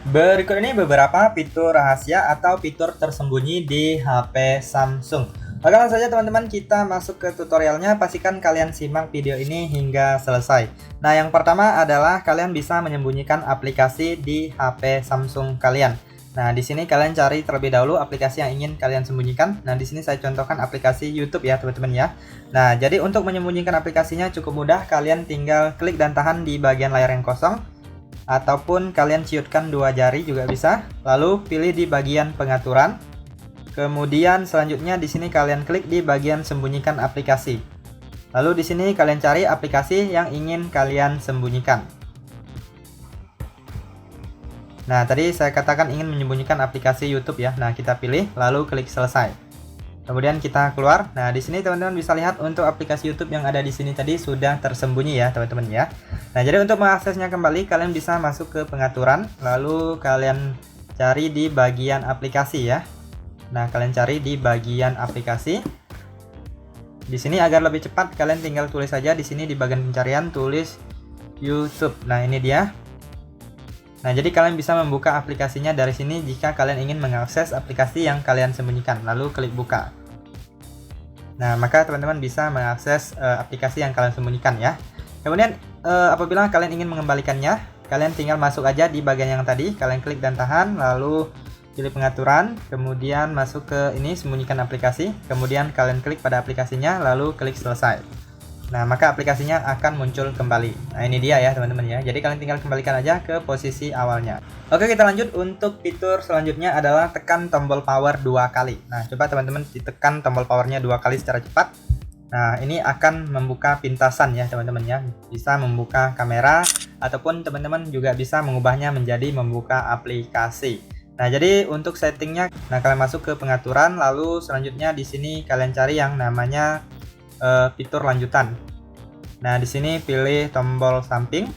Berikut ini beberapa fitur rahasia atau fitur tersembunyi di HP Samsung. Oke, langsung saja teman-teman kita masuk ke tutorialnya. Pastikan kalian simak video ini hingga selesai. Nah, yang pertama adalah kalian bisa menyembunyikan aplikasi di HP Samsung kalian. Nah, di sini kalian cari terlebih dahulu aplikasi yang ingin kalian sembunyikan. Nah, di sini saya contohkan aplikasi YouTube ya, teman-teman ya. Nah, jadi untuk menyembunyikan aplikasinya cukup mudah. Kalian tinggal klik dan tahan di bagian layar yang kosong, ataupun kalian ciutkan dua jari juga bisa. Lalu pilih di bagian pengaturan. Kemudian selanjutnya di sini kalian klik di bagian sembunyikan aplikasi. Lalu di sini kalian cari aplikasi yang ingin kalian sembunyikan. Nah, tadi saya katakan ingin menyembunyikan aplikasi YouTube ya. Nah, kita pilih lalu klik selesai. Kemudian kita keluar. Nah, di sini teman-teman bisa lihat untuk aplikasi YouTube yang ada di sini tadi sudah tersembunyi ya, teman-teman ya. Nah, jadi untuk mengaksesnya kembali kalian bisa masuk ke pengaturan, lalu kalian cari di bagian aplikasi ya. Nah, kalian cari di bagian aplikasi. Di sini agar lebih cepat kalian tinggal tulis saja di sini di bagian pencarian tulis YouTube. Nah, ini dia. Nah, jadi kalian bisa membuka aplikasinya dari sini jika kalian ingin mengakses aplikasi yang kalian sembunyikan. Lalu klik buka. Nah, maka teman-teman bisa mengakses aplikasi yang kalian sembunyikan ya. Kemudian apabila kalian ingin mengembalikannya, kalian tinggal masuk aja di bagian yang tadi, kalian klik dan tahan, lalu pilih pengaturan, kemudian masuk ke ini sembunyikan aplikasi, kemudian kalian klik pada aplikasinya, lalu klik selesai. Nah, maka aplikasinya akan muncul kembali. Nah, ini dia ya teman-teman ya. Jadi kalian tinggal kembalikan aja ke posisi awalnya. Oke, kita lanjut. Untuk fitur selanjutnya adalah tekan tombol power 2 kali. Nah, coba teman-teman ditekan tombol powernya 2 kali secara cepat. Nah, ini akan membuka pintasan ya teman-teman ya. Bisa membuka kamera ataupun teman-teman juga bisa mengubahnya menjadi membuka aplikasi. Nah, jadi untuk settingnya, nah kalian masuk ke pengaturan, lalu selanjutnya di sini kalian cari yang namanya fitur lanjutan. Nah, di sini pilih tombol samping.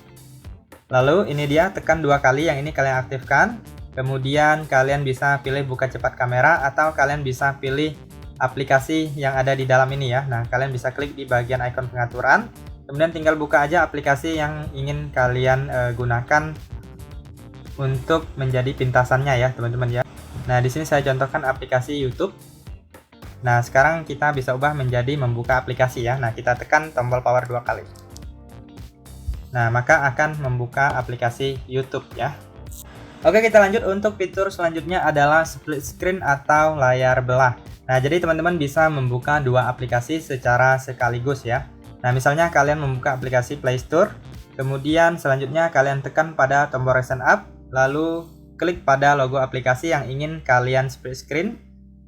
Lalu ini dia, tekan 2 kali yang ini kalian aktifkan. Kemudian kalian bisa pilih buka cepat kamera atau kalian bisa pilih aplikasi yang ada di dalam ini ya. Nah, kalian bisa klik di bagian icon pengaturan. Kemudian tinggal buka aja aplikasi yang ingin kalian gunakan untuk menjadi pintasannya ya, teman-teman ya. Nah, di sini saya contohkan aplikasi YouTube. Nah, sekarang kita bisa ubah menjadi membuka aplikasi ya. Nah, kita tekan tombol power 2 kali. Nah, maka akan membuka aplikasi YouTube ya. Oke, kita lanjut. Untuk fitur selanjutnya adalah split screen atau layar belah. Nah, jadi teman-teman bisa membuka dua aplikasi secara sekaligus ya. Nah, misalnya kalian membuka aplikasi Play Store, kemudian selanjutnya kalian tekan pada tombol Recent App, lalu klik pada logo aplikasi yang ingin kalian split screen,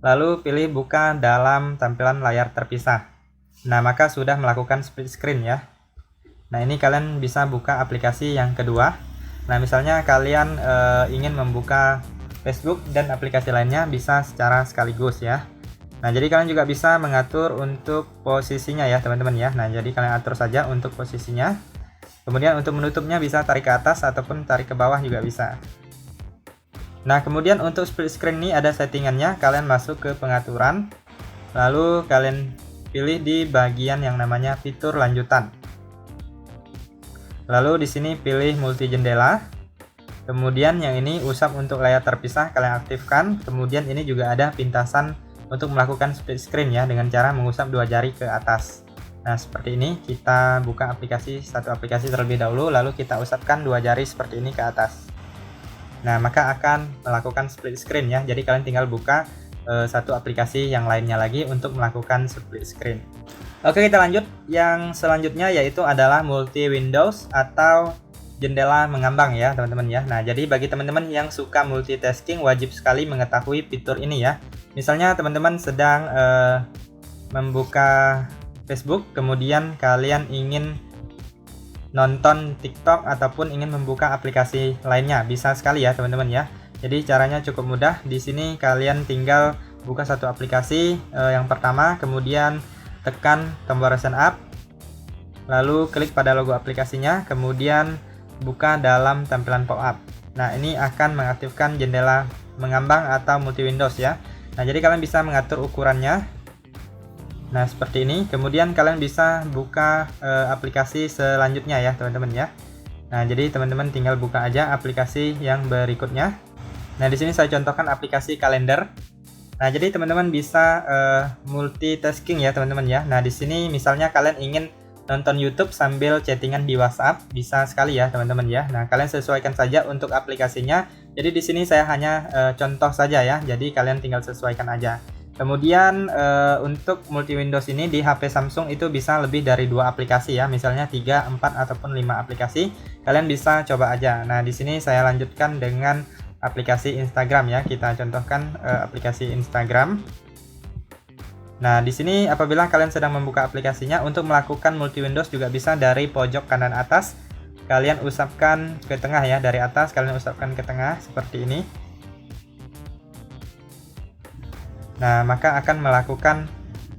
lalu pilih buka dalam tampilan layar terpisah. Nah, maka sudah melakukan split screen ya. Nah, ini kalian bisa buka aplikasi yang kedua. Nah, misalnya kalian ingin membuka Facebook dan aplikasi lainnya bisa secara sekaligus ya. Nah, jadi kalian juga bisa mengatur untuk posisinya ya teman-teman ya. Nah, jadi kalian atur saja untuk posisinya. Kemudian untuk menutupnya bisa tarik ke atas ataupun tarik ke bawah juga bisa. Nah, kemudian untuk split screen ini ada settingannya. Kalian masuk ke pengaturan, lalu kalian pilih di bagian yang namanya fitur lanjutan. Lalu di sini pilih multi jendela. Kemudian yang ini usap untuk layar terpisah kalian aktifkan. Kemudian ini juga ada pintasan untuk melakukan split screen ya dengan cara mengusap dua jari ke atas. Nah, seperti ini kita buka satu aplikasi terlebih dahulu, lalu kita usapkan dua jari seperti ini ke atas. Nah, maka akan melakukan split screen ya. Jadi kalian tinggal buka satu aplikasi yang lainnya lagi untuk melakukan split screen. Oke, kita lanjut. Yang selanjutnya yaitu adalah multi windows atau jendela mengambang ya teman-teman ya. Nah, jadi bagi teman-teman yang suka multitasking wajib sekali mengetahui fitur ini ya. Misalnya teman-teman sedang membuka Facebook, kemudian kalian ingin nonton TikTok ataupun ingin membuka aplikasi lainnya, bisa sekali ya teman-teman ya. Jadi caranya cukup mudah. Di sini kalian tinggal buka satu aplikasi yang pertama, kemudian tekan tombol Recent App, lalu klik pada logo aplikasinya, kemudian buka dalam tampilan pop-up. Nah, ini akan mengaktifkan jendela mengambang atau multi windows ya. Nah, jadi kalian bisa mengatur ukurannya. Nah, seperti ini. Kemudian kalian bisa buka aplikasi selanjutnya ya teman-teman ya. Nah, jadi teman-teman tinggal buka aja aplikasi yang berikutnya. Nah, di sini saya contohkan aplikasi kalender. Nah, jadi teman-teman bisa multitasking ya, teman-teman ya. Nah, di sini misalnya kalian ingin nonton YouTube sambil chattingan di WhatsApp, bisa sekali ya, teman-teman ya. Nah, kalian sesuaikan saja untuk aplikasinya. Jadi di sini saya hanya contoh saja ya. Jadi kalian tinggal sesuaikan aja. Kemudian untuk multi Windows ini di HP Samsung itu bisa lebih dari 2 aplikasi ya, misalnya 3, 4 ataupun 5 aplikasi. Kalian bisa coba aja. Nah, di sini saya lanjutkan dengan aplikasi Instagram ya. Kita contohkan aplikasi Instagram. Nah, di sini apabila kalian sedang membuka aplikasinya, untuk melakukan multi Windows juga bisa dari pojok kanan atas. Kalian usapkan ke tengah ya, dari atas kalian usapkan ke tengah seperti ini. Nah, maka akan melakukan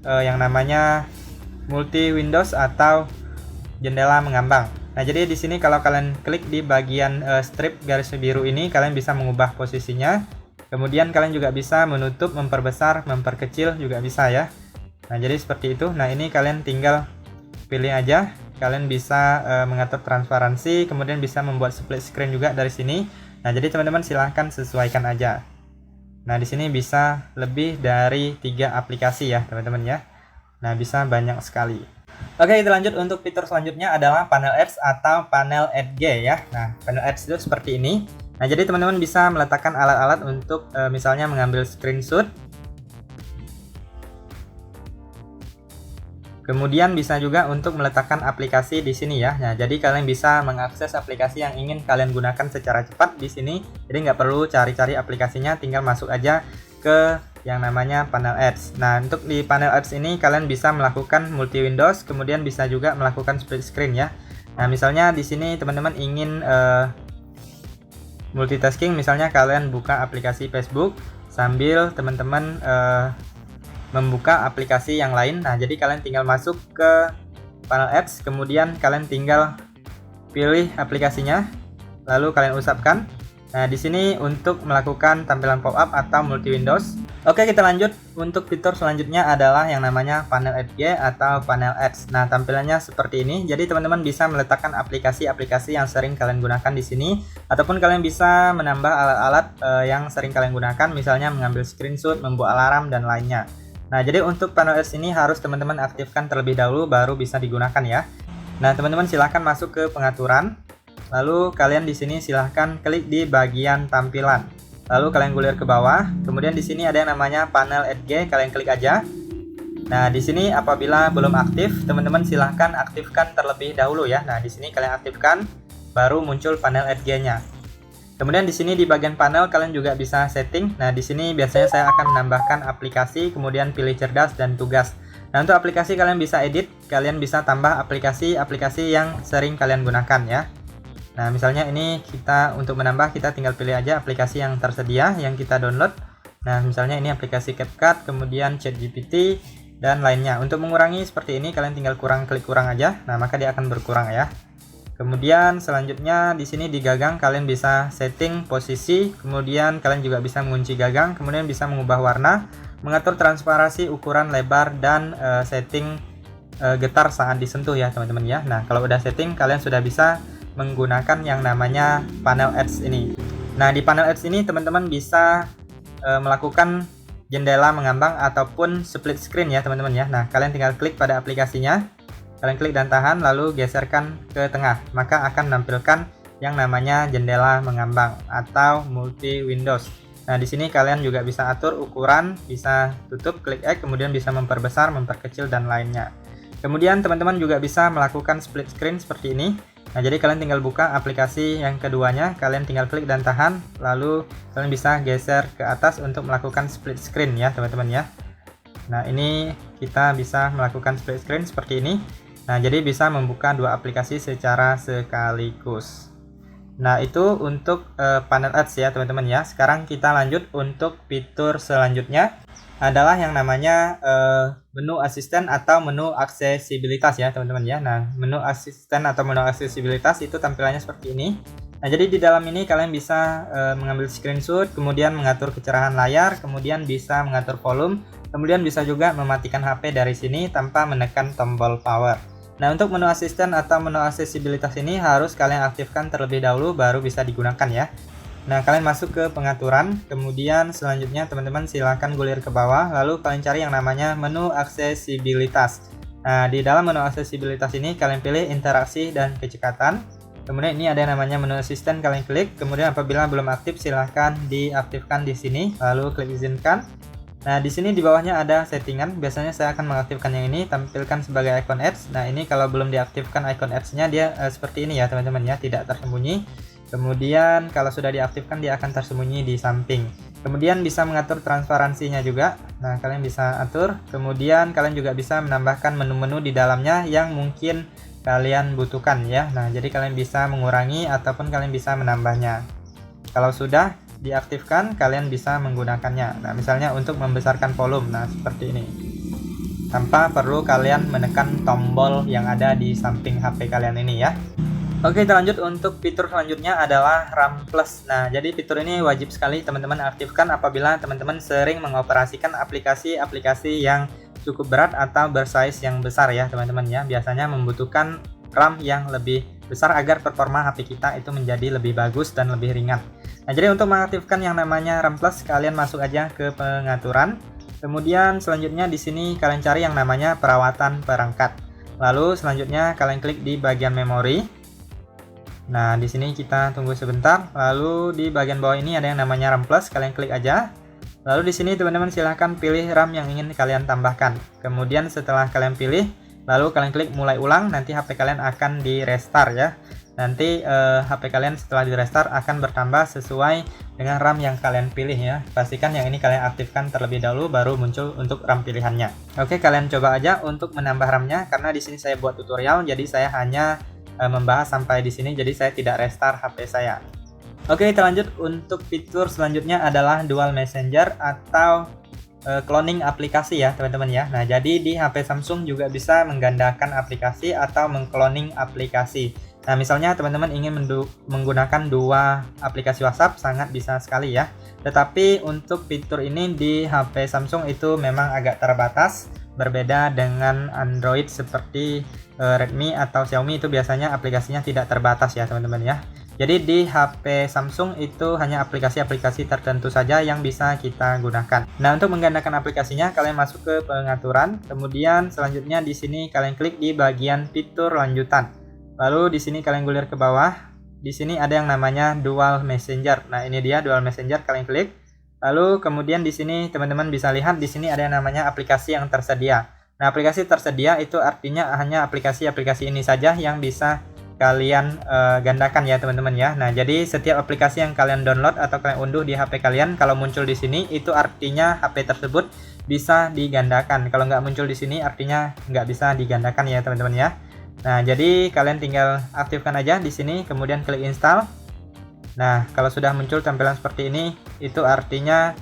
yang namanya multi Windows atau jendela mengambang. Nah, jadi di sini kalau kalian klik di bagian strip garis biru ini, kalian bisa mengubah posisinya. Kemudian kalian juga bisa menutup, memperbesar, memperkecil juga bisa ya. Nah, jadi seperti itu. Nah, ini kalian tinggal pilih aja. Kalian bisa mengatur transparansi, kemudian bisa membuat split screen juga dari sini. Nah, jadi teman-teman silahkan sesuaikan aja. Nah, di sini bisa lebih dari 3 aplikasi ya, teman-teman ya. Nah, bisa banyak sekali. Oke, kita lanjut untuk fitur selanjutnya adalah panel apps atau panel Edge ya. Nah, panel apps itu seperti ini. Nah, jadi teman-teman bisa meletakkan alat-alat untuk misalnya mengambil screenshot. Kemudian bisa juga untuk meletakkan aplikasi di sini ya. Nah, jadi kalian bisa mengakses aplikasi yang ingin kalian gunakan secara cepat di sini. Jadi nggak perlu cari-cari aplikasinya, tinggal masuk aja ke yang namanya panel apps. Nah, untuk di panel apps ini kalian bisa melakukan multi Windows, kemudian bisa juga melakukan split screen ya. Nah, misalnya di sini teman-teman ingin multitasking, misalnya kalian buka aplikasi Facebook sambil teman-teman membuka aplikasi yang lain. Nah, jadi kalian tinggal masuk ke panel apps, kemudian kalian tinggal pilih aplikasinya, lalu kalian usapkan. Nah, di sini untuk melakukan tampilan pop-up atau multi Windows. Oke, kita lanjut. Untuk fitur selanjutnya adalah yang namanya panel Edge atau panel apps. Nah, tampilannya seperti ini. Jadi teman-teman bisa meletakkan aplikasi-aplikasi yang sering kalian gunakan di sini, ataupun kalian bisa menambah alat-alat yang sering kalian gunakan, misalnya mengambil screenshot, membuat alarm dan lainnya. Nah, jadi untuk panel apps ini harus teman-teman aktifkan terlebih dahulu baru bisa digunakan ya. Nah, teman-teman silahkan masuk ke pengaturan. Lalu kalian di sini silahkan klik di bagian tampilan. Lalu kalian gulir ke bawah. Kemudian di sini ada yang namanya panel Edge, kalian klik aja. Nah, di sini apabila belum aktif, teman-teman silahkan aktifkan terlebih dahulu ya. Nah, di sini kalian aktifkan, baru muncul panel Edge-nya. Kemudian di sini di bagian panel kalian juga bisa setting. Nah, di sini biasanya saya akan menambahkan aplikasi, kemudian pilih cerdas dan tugas. Nah, untuk aplikasi kalian bisa edit, kalian bisa tambah aplikasi-aplikasi yang sering kalian gunakan ya. Nah, misalnya ini kita untuk menambah, kita tinggal pilih aja aplikasi yang tersedia yang kita download. Nah, misalnya ini aplikasi CapCut, kemudian ChatGPT dan lainnya. Untuk mengurangi seperti ini kalian tinggal klik kurang aja. Nah, maka dia akan berkurang ya. Kemudian selanjutnya di sini di gagang kalian bisa setting posisi, kemudian kalian juga bisa mengunci gagang, kemudian bisa mengubah warna, mengatur transparansi, ukuran, lebar, dan setting getar saat disentuh ya teman-teman ya. Nah, kalau udah setting kalian sudah bisa menggunakan yang namanya panel apps ini. Nah, di panel apps ini teman-teman bisa melakukan jendela mengambang ataupun split screen ya teman-teman ya. Nah, kalian tinggal klik pada aplikasinya. Kalian klik dan tahan, lalu geserkan ke tengah, maka akan menampilkan yang namanya jendela mengambang atau multi Windows. Nah, di sini kalian juga bisa atur ukuran, bisa tutup, klik X, kemudian bisa memperbesar, memperkecil dan lainnya. Kemudian teman-teman juga bisa melakukan split screen seperti ini. Nah, jadi kalian tinggal buka aplikasi yang keduanya, kalian tinggal klik dan tahan, lalu kalian bisa geser ke atas untuk melakukan split screen ya teman-teman ya. Nah, ini kita bisa melakukan split screen seperti ini. Nah, jadi bisa membuka dua aplikasi secara sekaligus. Nah, itu untuk panel ads ya teman-teman ya. Sekarang kita lanjut untuk fitur selanjutnya adalah yang namanya menu asisten atau menu aksesibilitas ya teman-teman ya. Nah, menu asisten atau menu aksesibilitas itu tampilannya seperti ini. Nah, jadi di dalam ini kalian bisa mengambil screenshot, kemudian mengatur kecerahan layar, kemudian bisa mengatur volume, kemudian bisa juga mematikan HP dari sini tanpa menekan tombol power. Nah, untuk menu asisten atau menu aksesibilitas ini harus kalian aktifkan terlebih dahulu baru bisa digunakan ya. Nah, kalian masuk ke pengaturan, kemudian selanjutnya teman-teman silahkan gulir ke bawah, lalu kalian cari yang namanya menu aksesibilitas. Nah, di dalam menu aksesibilitas ini kalian pilih interaksi dan kecekatan. Kemudian ini ada yang namanya menu asisten, kalian klik. Kemudian apabila belum aktif silahkan diaktifkan di sini, lalu klik izinkan. Nah, di sini di bawahnya ada settingan. Biasanya saya akan mengaktifkan yang ini, tampilkan sebagai icon ads. Nah, ini kalau belum diaktifkan icon ads-nya dia seperti ini ya, teman-teman ya, tidak tersembunyi. Kemudian kalau sudah diaktifkan dia akan tersembunyi di samping. Kemudian bisa mengatur transparansinya juga. Nah, kalian bisa atur. Kemudian kalian juga bisa menambahkan menu-menu di dalamnya yang mungkin kalian butuhkan ya. Nah, jadi kalian bisa mengurangi ataupun kalian bisa menambahnya. Kalau sudah diaktifkan, kalian bisa menggunakannya. Nah, misalnya untuk membesarkan volume, nah seperti ini, tanpa perlu kalian menekan tombol yang ada di samping HP kalian ini ya. Oke, kita lanjut untuk fitur selanjutnya adalah RAM Plus. Nah, jadi fitur ini wajib sekali teman-teman aktifkan apabila teman-teman sering mengoperasikan aplikasi-aplikasi yang cukup berat atau bersize yang besar ya teman-teman ya. Biasanya membutuhkan RAM yang lebih besar agar performa HP kita itu menjadi lebih bagus dan lebih ringan. Nah, jadi untuk mengaktifkan yang namanya RAM Plus, kalian masuk aja ke pengaturan. Kemudian selanjutnya di sini kalian cari yang namanya perawatan perangkat. Lalu selanjutnya kalian klik di bagian memori. Nah, di sini kita tunggu sebentar. Lalu di bagian bawah ini ada yang namanya RAM Plus, kalian klik aja. Lalu di sini teman-teman silahkan pilih RAM yang ingin kalian tambahkan. Kemudian setelah kalian pilih, lalu kalian klik mulai ulang, nanti HP kalian akan di restart ya. Nanti HP kalian setelah di restart akan bertambah sesuai dengan RAM yang kalian pilih ya. Pastikan yang ini kalian aktifkan terlebih dahulu baru muncul untuk RAM pilihannya. Oke, kalian coba aja untuk menambah RAM-nya karena di sini saya buat tutorial, jadi saya hanya membahas sampai di sini, jadi saya tidak restart HP saya. Oke, kita lanjut untuk fitur selanjutnya adalah dual messenger atau cloning aplikasi ya teman-teman ya. Nah, jadi di HP Samsung juga bisa menggandakan aplikasi atau mengcloning aplikasi. Nah, misalnya teman-teman ingin menggunakan dua aplikasi WhatsApp, sangat bisa sekali ya. Tetapi untuk fitur ini di HP Samsung itu memang agak terbatas, berbeda dengan Android seperti Redmi atau Xiaomi, itu biasanya aplikasinya tidak terbatas ya teman-teman ya. Jadi di HP Samsung itu hanya aplikasi-aplikasi tertentu saja yang bisa kita gunakan. Nah, untuk menggandakan aplikasinya kalian masuk ke pengaturan, kemudian selanjutnya di sini kalian klik di bagian fitur lanjutan. Lalu di sini kalian gulir ke bawah. Di sini ada yang namanya dual messenger. Nah, ini dia dual messenger, kalian klik. Lalu kemudian di sini teman-teman bisa lihat di sini ada yang namanya aplikasi yang tersedia. Nah, aplikasi tersedia itu artinya hanya aplikasi-aplikasi ini saja yang bisa kalian gandakan ya teman-teman ya. Nah, jadi setiap aplikasi yang kalian download atau kalian unduh di HP kalian, kalau muncul di sini itu artinya HP tersebut bisa digandakan. Kalau nggak muncul di sini artinya nggak bisa digandakan ya teman-teman ya. Nah, jadi kalian tinggal aktifkan aja di sini, kemudian klik install. Nah, kalau sudah muncul tampilan seperti ini, itu artinya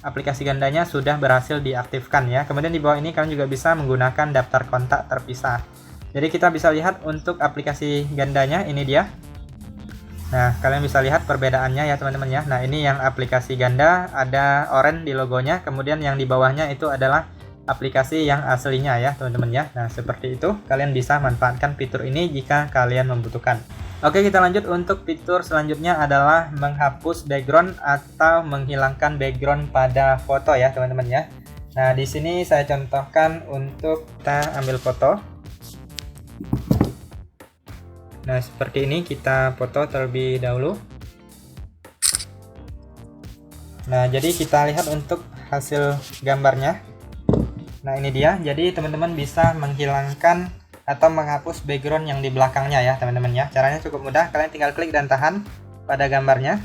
aplikasi gandanya sudah berhasil diaktifkan ya. Kemudian di bawah ini kalian juga bisa menggunakan daftar kontak terpisah. Jadi kita bisa lihat untuk aplikasi gandanya, ini dia. Nah, kalian bisa lihat perbedaannya ya teman-teman ya. Nah, ini yang aplikasi ganda ada oranye di logonya, kemudian yang di bawahnya itu adalah aplikasi yang aslinya ya teman-teman ya. Nah, seperti itu kalian bisa manfaatkan fitur ini jika kalian membutuhkan. Oke, kita lanjut untuk fitur selanjutnya adalah menghapus background atau menghilangkan background pada foto ya teman-teman ya. Nah, di sini saya contohkan untuk kita ambil foto. Nah, seperti ini kita foto terlebih dahulu. Nah, jadi kita lihat untuk hasil gambarnya. Nah, ini dia. Jadi teman-teman bisa menghilangkan atau menghapus background yang di belakangnya ya teman-teman ya. Caranya cukup mudah, kalian tinggal klik dan tahan pada gambarnya.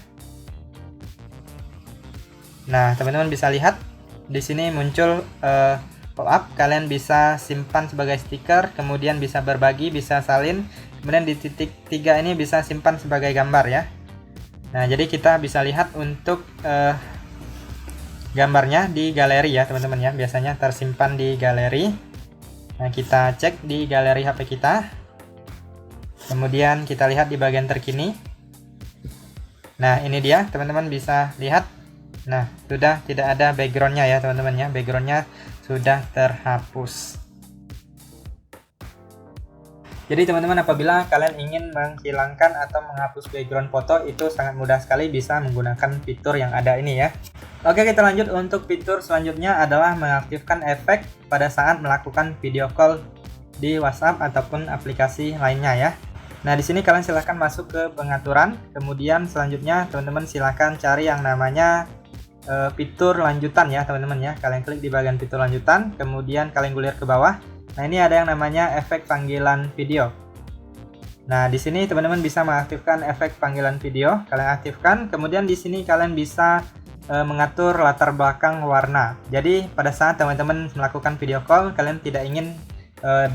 Nah, teman-teman bisa lihat di sini muncul pop-up. Kalian bisa simpan sebagai stiker, kemudian bisa berbagi, bisa salin. Kemudian di titik 3 ini bisa simpan sebagai gambar ya. Nah, jadi kita bisa lihat untuk gambarnya di galeri ya teman-teman ya, biasanya tersimpan di galeri. Nah, kita cek di galeri HP kita, kemudian kita lihat di bagian terkini. Nah, ini dia teman-teman bisa lihat. Nah, sudah tidak ada backgroundnya ya teman-teman ya, backgroundnya sudah terhapus. Jadi teman-teman, apabila kalian ingin menghilangkan atau menghapus background foto, itu sangat mudah sekali bisa menggunakan fitur yang ada ini ya. Oke, kita lanjut. Untuk fitur selanjutnya adalah mengaktifkan efek pada saat melakukan video call di WhatsApp ataupun aplikasi lainnya ya. Nah, di sini kalian silahkan masuk ke pengaturan, kemudian selanjutnya teman-teman silahkan cari yang namanya fitur lanjutan ya teman-teman ya. Kalian klik di bagian fitur lanjutan, kemudian kalian gulir ke bawah. Nah, ini ada yang namanya efek panggilan video. Nah, di sini teman-teman bisa mengaktifkan efek panggilan video. Kalian aktifkan, kemudian di sini kalian bisa mengatur latar belakang warna. Jadi pada saat teman-teman melakukan video call, kalian tidak ingin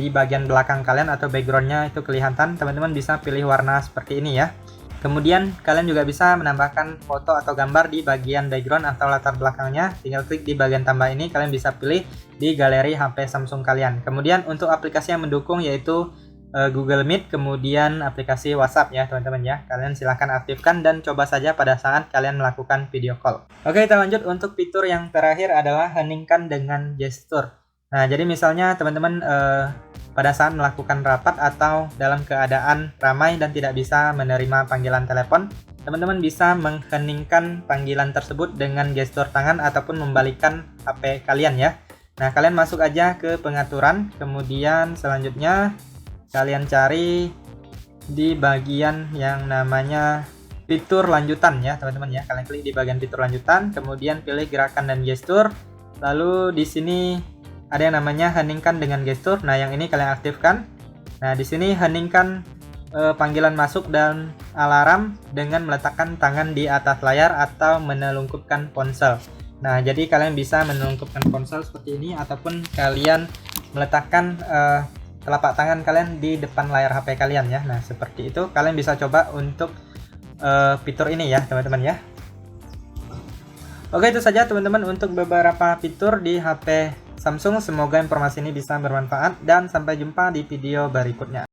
di bagian belakang kalian atau backgroundnya itu kelihatan, teman-teman bisa pilih warna seperti ini ya. Kemudian kalian juga bisa menambahkan foto atau gambar di bagian background atau latar belakangnya. Tinggal klik di bagian tambah ini, kalian bisa pilih di galeri HP Samsung kalian. Kemudian untuk aplikasi yang mendukung yaitu Google Meet, kemudian aplikasi WhatsApp ya teman-teman ya. Kalian silahkan aktifkan dan coba saja pada saat kalian melakukan video call. Oke, kita lanjut. Untuk fitur yang terakhir adalah heningkan dengan gestur. Nah, jadi misalnya teman-teman pada saat melakukan rapat atau dalam keadaan ramai dan tidak bisa menerima panggilan telepon, teman-teman bisa mengheningkan panggilan tersebut dengan gestur tangan ataupun membalikkan HP kalian ya. Nah, kalian masuk aja ke pengaturan, kemudian selanjutnya kalian cari di bagian yang namanya fitur lanjutan ya teman-teman ya. Kalian klik di bagian fitur lanjutan, kemudian pilih gerakan dan gestur. Lalu di sini ada yang namanya heningkan dengan gestur. Nah, yang ini kalian aktifkan. Nah, di sini heningkan panggilan masuk dan alarm dengan meletakkan tangan di atas layar atau menelungkupkan ponsel. Nah, jadi kalian bisa menelungkupkan ponsel seperti ini ataupun kalian meletakkan telapak tangan kalian di depan layar HP kalian ya. Nah, seperti itu kalian bisa coba untuk fitur ini ya, teman-teman ya. Oke, itu saja teman-teman untuk beberapa fitur di HP Samsung. Semoga informasi ini bisa bermanfaat dan sampai jumpa di video berikutnya.